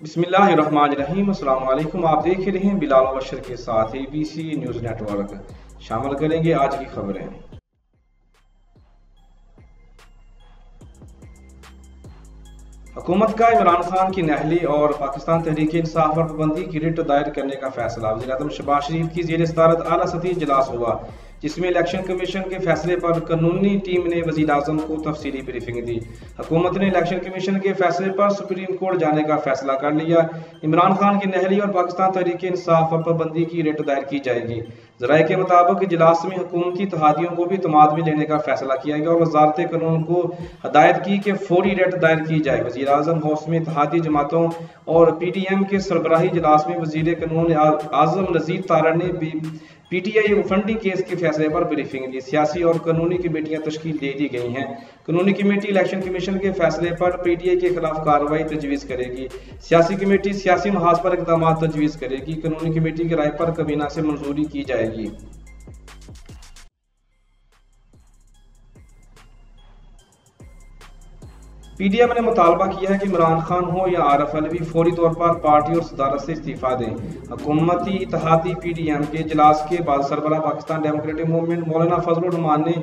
बिस्मिल्लाहिर्रहमानिर्रहीम। अस्सलाम वालेकुम। आप देख रहे हैं बिलाल बशर के साथ ABC न्यूज़ नेटवर्क। शामिल करेंगे आज की खबरें। हुकूमत का इमरान खान की नहली और पाकिस्तान तहरीक इंसाफ पर पाबंदी की रिट दायर करने का फैसला। वज़ीर-ए-आज़म शहबाज शरीफ की ज़ेर सदारत आला सतही इजलास हुआ, जिसमें इलेक्शन कमीशन के फैसले पर कानूनी टीम ने वज़ीर-ए-आज़म को तफसीली ब्रीफिंग दी। हुकूमत ने इलेक्शन कमीशन के फैसले पर सुप्रीम कोर्ट जाने का फैसला कर लिया। इमरान खान की नहली और पाकिस्तान तहरीक इंसाफ पर पाबंदी की रिट दायर की जाएगी। ज़राए के मुताबिक इजलास में हुकूमती इत्तेहादियों को भी तमाद में लेने का फैसला किया गया और वज़ारत कानून को हदायत की कि फौरी रिट दायर की जाए। वज़ीर-ए-आज़म हाउस में इत्तेहादी जमातों और PTM के सरबराही इजलास में वज़ीर कानून आज़म नज़ीर तारा ने भी PTI फंडिंग केस के फैसले पर ब्रीफिंग दी। सियासी और कानूनी कमेटियां तश्कील दे दी गई हैं। कानूनी कमेटी इलेक्शन कमीशन के फैसले पर PTI के खिलाफ कार्रवाई तजवीज़ करेगी। सियासी कमेटी सियासी महाज पर इक़दाम तजवीज़ करेगी। कानूनी कमेटी की राय पर काबीना से मंजूरी की जाएगी। PDM ने मुतालबा किया है कि इमरान खान हो या आरिफ अलवी फौरी तौर पर पार्टी और सदारत से इस्तीफा दें। हुकूमती इत्तेहादी PDM के इजलास के बाद सरबराह पाकिस्तान डेमोक्रेटिक मूवमेंट मौलाना फजलुर रहमान ने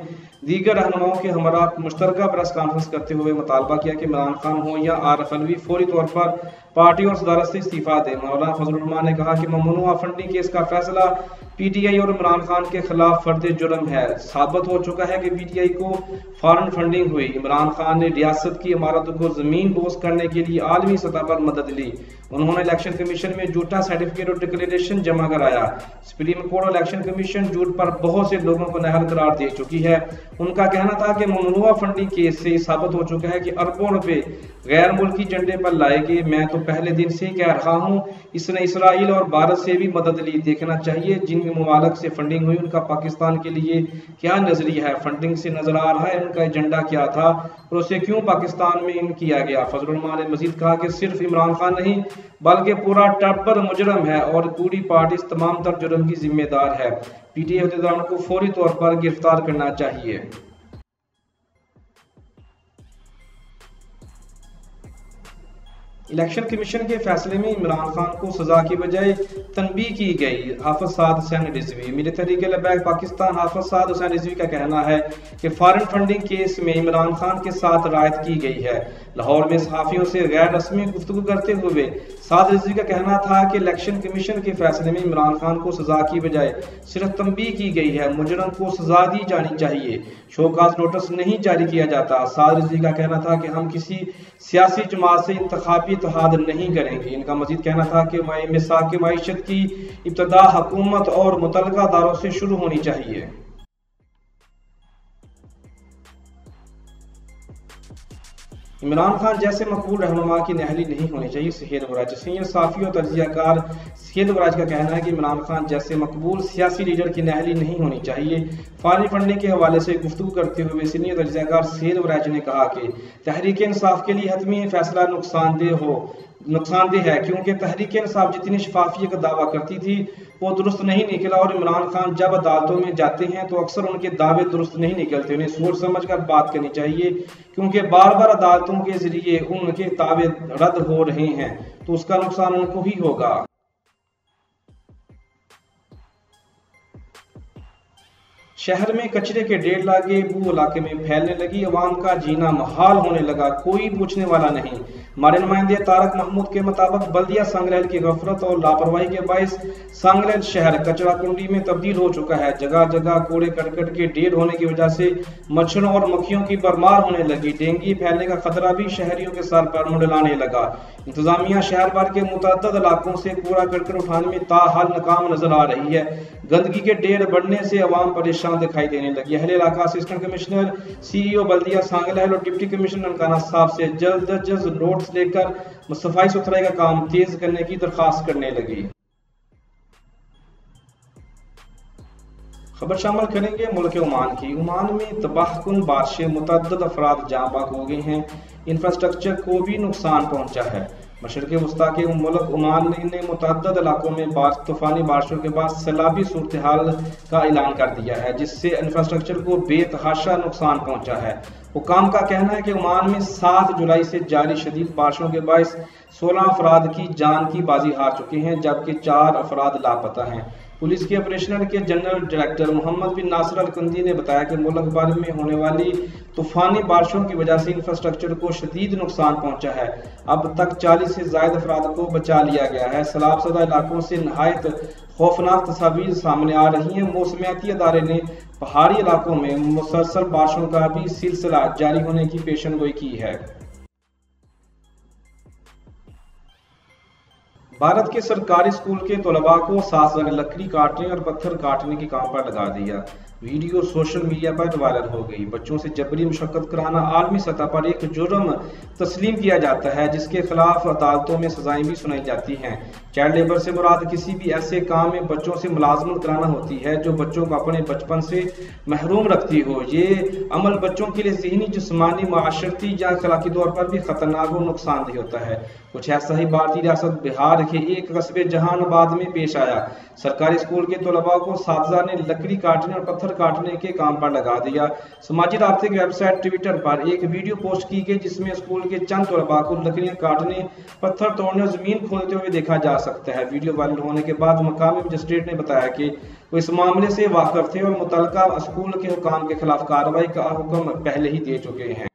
दीगर रहनुमाओं के हमरा मुश्तरका प्रेस कॉन्फ्रेंस करते हुए मुतालबा किया कि इमरान खान हो या आरिफ अलवी फौरी तौर पर पार्टी और सदारत से इस्तीफा दें। मौलाना फजलुर रहमान ने कहा कि ममनुआ फंडिंग केस का फैसला PTI और इमरान खान के खिलाफ फर्द जुर्म है। साबित हो चुका है कि PTI को फॉरेन फंडिंग हुई। इमरान खान ने रियासत की इमारतों को जमीन बोस करने के लिए आलमी सतह पर मदद ली। उन्होंने इलेक्शन कमीशन में झूठा सर्टिफिकेट और डिक्लेरेशन जमा कराया। सुप्रीम कोर्ट और इलेक्शन कमीशन झूठ पर बहुत से लोगों को नाअहल करार दे चुकी है। उनका कहना था कि ममनुआ फंडिंग केस से साबित हो चुका है कि अरबों रुपए गैर मुल्की झंडे पर लाए गए। मैं तो पहले दिन से कह रहा हूँ, इसने इसराइल और भारत से भी मदद ली। देखना चाहिए जिन मुमालिक से फंडिंग हुई उनका पाकिस्तान के लिए क्या नजरिया है। फंडिंग से नजर आ रहा है उनका एजेंडा क्या था और उसे क्यों पाकिस्तान में इन किया गया। फजलुर रहमान ने मजीद कहा कि सिर्फ इमरान खान नहीं बल्कि पूरा टब्बर मुजरम है और पूरी पार्टी इस तमाम तर जुर्म की जिम्मेदार है। PTI अहदेदारों को फौरी तौर पर गिरफ्तार करना चाहिए। इलेक्शन कमीशन के फैसले में इमरान खान को सजा की बजाय तनबीह की गई। हाफिज साद हुसैन रिजवी मीर तहरीक लबैक पाकिस्तान हाफिज साद हुसैन रिजवी का कहना है कि फॉरेन फंडिंग केस में इमरान खान के साथ रायत की गई है। लाहौर में सहाफियों से गैर रस्मी गुफ्तगू करते हुए साद रिजवी का कहना था कि इलेक्शन कमीशन के फैसले में इमरान खान को सजा की बजाय सिर्फ तनबीह की गई है। मुजरम को सजा दी जानी चाहिए, शोकाज नोटिस नहीं जारी किया जाता। साद रिजवी का कहना था कि हम किसी सियासी जमात से इंतखाबी इत्तेहाद नहीं करेंगे। इनका मजीद कहना था कि मिसाक मईशत की इब्तदा हुकूमत और मुतल्लिका अदारों से शुरू होनी चाहिए। इमरान खान जैसे मकबूल रहनुमा की नहली नहीं होनी चाहिए। सैयद वराज सीनियर साफी और तज्जियाकार सैयद वराज का कहना है कि इमरान खान जैसे मकबूल सियासी लीडर की नहली नहीं होनी चाहिए। फॉरेन फंडिंग के हवाले से गुफ्तगू करते हुए सीनियर तज्जियाकार सैयद वराज ने कहा कि तहरीक इंसाफ के लिए हतमी फैसला नुकसानदेह है, क्योंकि तहरीक इंसाफ जितनी शफाफियत का दावा करती थी वो दुरुस्त नहीं निकला और इमरान खान जब अदालतों में जाते हैं तो अक्सर उनके दावे दुरुस्त नहीं निकलते। उन्हें सोच समझ कर बात करनी चाहिए, क्योंकि बार बार अदालतों के जरिए उनके दावे रद्द हो रहे हैं तो उसका नुकसान उनको ही होगा। शहर में कचरे के ढेर लागे बू इलाके में फैलने लगी, अवाम का जीना मुहाल होने लगा, कोई पूछने वाला नहीं। हमारे नुमाइंदे तारक महमूद के मुताबिक बल्दिया सांगरेल की गफलत और लापरवाही के बायस सांगरेल शहर कचरा कुंडी में तब्दील हो चुका है। जगह जगह कूड़े करकट के ढेर होने की वजह से मच्छरों और मक्खियों की भरमार होने लगी। डेंगू फैलने का खतरा भी शहरियों के सर पर मंडलाने लगा। इंतजामिया शहर भर के मुतअद्दिद इलाकों से कूड़ा करकट उठाने में ताहाल नाकाम नजर आ रही है। गंदगी के ढेर बढ़ने से अवाम परेशान दिखाई देने लगी। अहले इलाका असिस्टेंट कमिश्नर CEO बल्दिया सांगरेल और डिप्टी कमिश्नर ननकाना साहब से जल्द अज जल्द नोट्स लेकर सफाई सुथराई का काम तेज करने की दरख्वास्त करने लगी। खबर शामिल करेंगे मुल्क ओमान की। ओमान में तबाहकुन बारिशें, मुतअद्दिद अफराद जाँ बाग हो गए हैं, इंफ्रास्ट्रक्चर को भी नुकसान पहुंचा है। मशरक़ी वस्ता के मुल्क ओमान ने मुतअद्दिद इलाकों में तूफ़ानी बारिशों के बाद सैलाबी सूरत हाल का ऐलान कर दिया है, जिससे इंफ्रास्ट्रक्चर को बेतहाशा नुकसान पहुंचा है। हुक्काम का कहना है कि ओमान में 7 जुलाई से जारी शदीद बारिशों के बायस 16 अफराद की जान की बाजी हार चुके हैं, जबकि 4 अफराद लापता हैं। पुलिस के ऑपरेशनल के जनरल डायरेक्टर मोहम्मद बिन नासिर अल-कंदी ने बताया कि मुल्क भर में होने वाली तूफानी बारिशों की वजह से इंफ्रास्ट्रक्चर को शदीद नुकसान पहुंचा है। अब तक 40 से ज़ायद अफराद को बचा लिया गया है। सैलाब ज़दा इलाकों से नहायत खौफनाक तस्वीर सामने आ रही हैं। मौसमियाती अदारे ने पहाड़ी इलाकों में मुसलसल बारिशों का भी सिलसिला जारी होने की पेशनगोई की है। भारत के सरकारी स्कूल के तलबा को 7 ने लकड़ी काटने और पत्थर काटने के काम पर लगा दिया। वीडियो सोशल मीडिया पर वायरल हो गई। बच्चों से जबरी मुशक्कत कराना आलमी सतह पर एक जुर्म तस्लीम किया जाता है, जिसके खिलाफ अदालतों में सजाएं भी सुनाई जाती हैं। चाइल्ड लेबर से मुराद किसी भी ऐसे काम में बच्चों से मुलाजमत कराना होती है जो बच्चों को अपने बचपन से महरूम रखती हो। ये अमल बच्चों के लिए ज़हनी, जिस्मानी, माशरती या अखलाकी तौर पर भी खतरनाक और नुकसानदेह होता है। कुछ ऐसा ही भारतीय रियासत बिहार के एक कस्बे जहानाबाद में पेश आया। सरकारी स्कूल के तलबा को साथीजा ने लकड़ी काटने और पत्थर काटने के काम पर लगा दिया। समाजी राब्ते की वेबसाइट ट्विटर पर एक वीडियो पोस्ट की गई, जिसमें स्कूल के चंद तलबा को लकड़ियां काटने, पत्थर तोड़ने और जमीन खोदते हुए देखा जा सकता है। वीडियो वायरल होने के बाद मकामी मजिस्ट्रेट ने बताया कि वो इस मामले से वाकिफ थे और मुतल्लिका स्कूल के हुक्काम के खिलाफ कार्रवाई का हुक्म पहले ही दे चुके हैं।